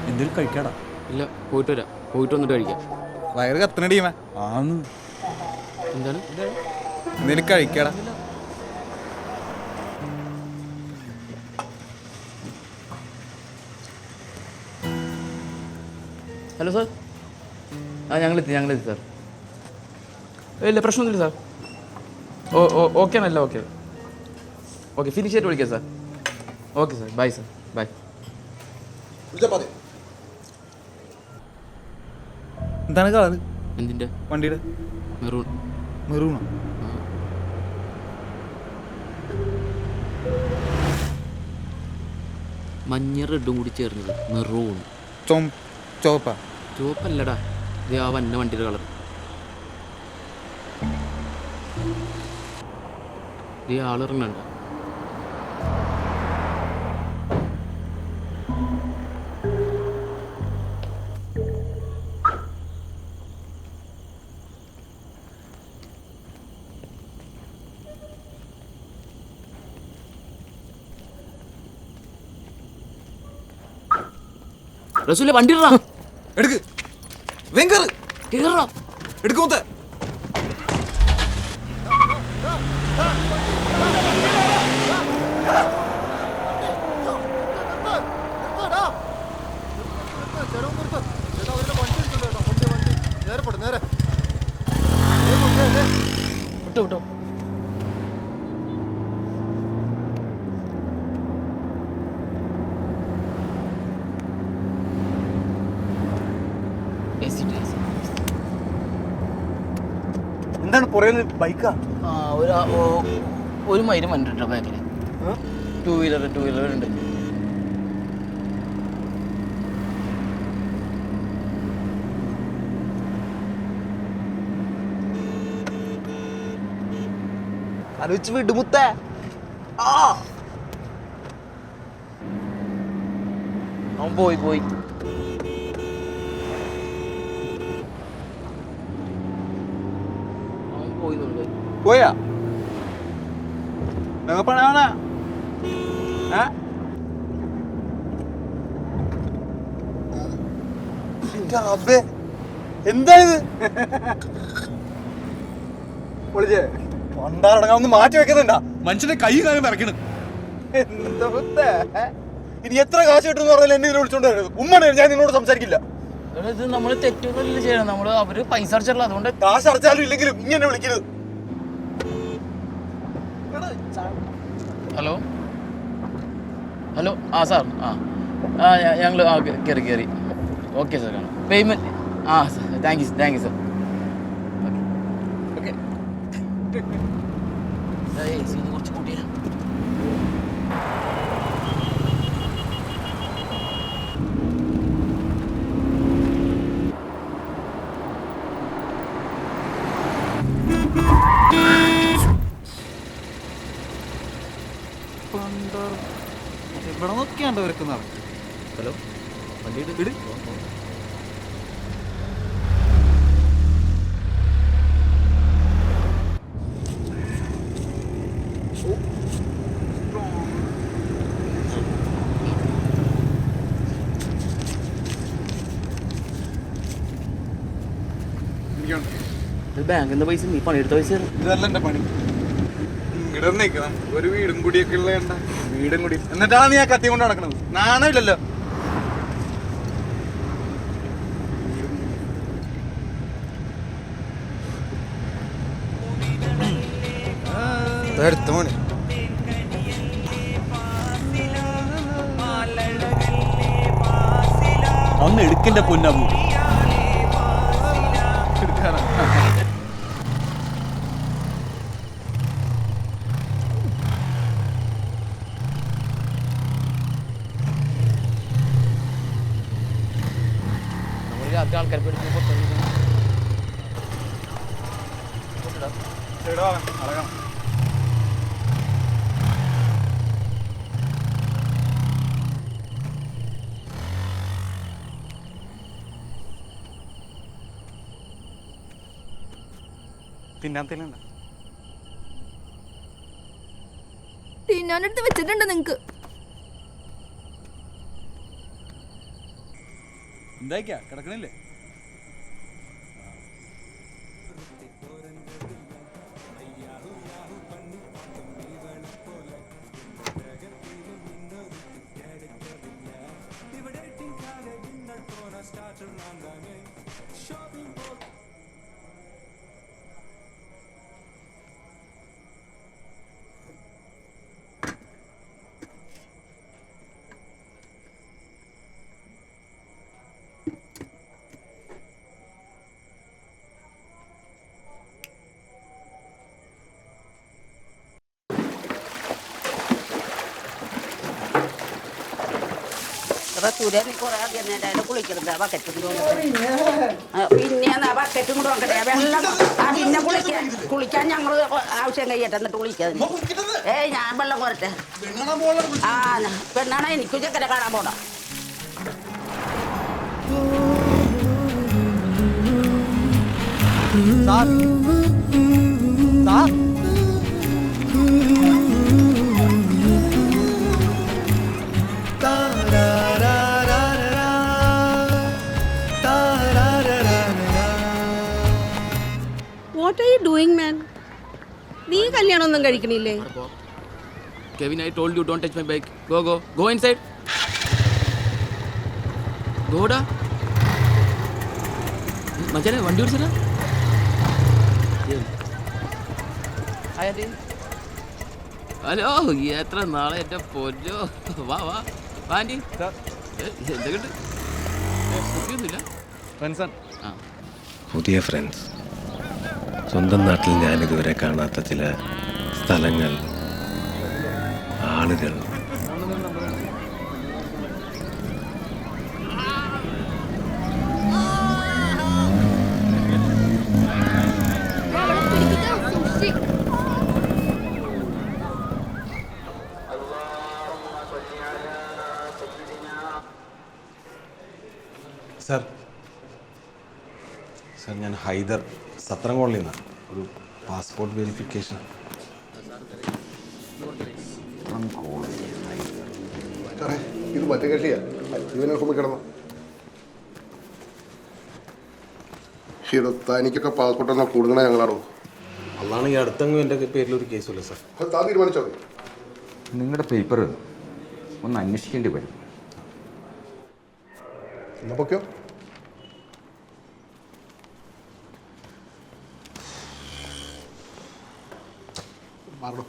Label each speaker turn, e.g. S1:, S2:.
S1: എന്തെങ്കിലും കഴിക്കാടാ?
S2: ഇല്ല, പോയിട്ട് വരാം. പോയിട്ട് വന്നിട്ട് കഴിക്കാം.
S1: വയറ് കത്തണ ടീമേ. ആന്ന്.
S2: എന്താണ്?
S1: എന്തെങ്കിലും കഴിക്കാടാ.
S2: Hello sir. ഞങ്ങളെത്തി സാർ. ഇല്ല, പ്രശ്നമൊന്നുമില്ല സാർ. ഓക്കെ ആണല്ലോ. ഓക്കെ ഫിനിഷ് ചെയ്തിട്ട് വിളിക്കാം sir. Okay sir, bye sir, bye.
S1: എന്താണ് കളറ്?
S2: എന്തിൻ്റെ?
S1: വണ്ടിയുടെ മെറൂണോ?
S2: മഞ്ഞ റെഡും കൂടി ചേർന്നത് മെറൂൺ.
S1: ചുവപ്പാ?
S2: ചുവപ്പല്ലടാ, ഇത് ആ വന്ന വണ്ടിയുടെ കളർ. ഇത് ആളിറങ്ങണ്ട. റസൂലെ വണ്ടി
S1: എടുക്ക്, വേഗം
S2: കേറാ.
S1: എടുക്കൂത്ത.
S2: വിട്ടോ.
S1: എന്താണ് പുറകിൽ ബൈക്കാ?
S2: ഒരു മൈലും വന്നിട്ടോ ബാക്കിൽ. ടൂ വീലർ ഉണ്ട്.
S1: ആലോചിച്ച് വിടുമുത്ത.
S2: അവൻ പോയി.
S1: പോയാ പണാവണ? എന്താണിത്? പണ്ടാറടങ്ങാന്ന് മാറ്റി വെക്കുന്നുണ്ടാ? മനുഷ്യന്റെ കൈ കാലം വിറയ്ക്കണ്. എന്താ ഇനി എത്ര കാശ് കിട്ടുമെന്ന് പറഞ്ഞാൽ എന്നെ ഇതിനെ വിളിച്ചോണ്ട് വരുന്നത്? ഉമ്മണ്, ഞാൻ നിന്നോട് സംസാരിക്കില്ല.
S2: ഇത് നമ്മള് തെറ്റൊന്നും ചെയ്യണം. അവര് പൈസ അടച്ചല്ലോ, അതുകൊണ്ട്.
S1: കാശ് അടച്ചാലും ഇല്ലെങ്കിലും ഇങ്ങനെ വിളിക്കരുത്.
S2: Hello sir. ഞങ്ങൾ കയറി. ഓക്കെ സാർ, കാണാം. Payment thank you sir. Okay. കുറച്ച് കൂട്ടിയാ.
S1: ഇവിടെ നോക്കിയാണ്ടോ വരക്കുന്ന?
S2: ഹലോ, വണ്ടി
S1: ഇട്.
S2: ബാങ്കിൽ നിന്ന് പൈസ, നീ പണിയെടുത്ത പൈസ.
S1: ഇതല്ല എന്റെ പണി. ഇവിടെ നിൽക്കണം, ഒരു വീടും കൂടിയൊക്കെ ഉള്ള കണ്ട. വീടും കൂടി എന്നിട്ടാണ് നീ ആ കത്തി കൊണ്ട് നടക്കണത്. നാണമില്ലല്ലോ. എടുത്ത മോനെ.
S3: ഒന്ന് എടുക്കിന്റെ പൊന്നബു.
S2: ആൾക്കാർ
S1: തിന്നാത്തേലുണ്ട
S3: തിന്നാനെടുത്ത് വെച്ചിട്ടുണ്ട് നിങ്ങക്ക്.
S1: എന്തായിക്കാ കിടക്കണില്ലേ?
S4: സൂര്യൻ കുറെ നേരം കുളിക്കുന്നത് ബക്കറ്റും പിന്നെ ബക്കറ്റും കൂടെ നോക്കട്ടെ വെള്ളം പിന്നെ കുളിക്കാൻ ഞങ്ങൾ ആവശ്യം കഴിയട്ടെ എന്നിട്ട് കുളിക്കാതെ ഞാൻ വെള്ളം കുറട്ടെ. ആ പെണ്ണാണ് എനിക്കും ചെക്കനെ കാണാൻ പോണം.
S5: What are you doing, man? നീ കല്യാണമൊന്നും കഴിക്കണില്ലേ?
S2: Kevin, I told you don't touch my bike. Go inside. Go da. മച്ചാനെ വണ്ടി ഓടിച്ചടാ. ഹലോ, എത്ര നാളെ എൻ്റെ പൊന്നോ. വാ ആൻറ്റി. എന്തൊക്കെയുണ്ട്? കുട്ടിയൊന്നുമില്ല.
S6: പുതിയ ഫ്രണ്ട്സ്, സ്വന്തം നാട്ടിൽ ഞാനിതുവരെ കാണാത്ത ചില സ്ഥലങ്ങൾ, ആളുകൾ.
S7: സർ ഞാൻ ഹൈദർ സത്രം കോളനിയിൽ നിന്നാണ്. ഒരു പാസ്പോർട്ട് വെരിഫിക്കേഷൻ.
S8: ഇത് മറ്റേ കക്ഷിയാ, ഇവനെ റൂമിൽ കിടന്നു. തനിക്കൊക്കെ പാസ്പോർട്ട് എന്നാൽ കൂടുതൽ ഞങ്ങളാണോ?
S7: അതാണ് ഈ അടുത്തെങ്കിലും എൻ്റെ പേരിലൊരു കേസുമില്ല സർ.
S8: അത് താൻ തീരുമാനിച്ചോ?
S9: നിങ്ങളുടെ പേപ്പർ ഒന്ന് അന്വേഷിക്കേണ്ടി വരും.
S8: എന്നാ പൊക്കോ. മാറണം.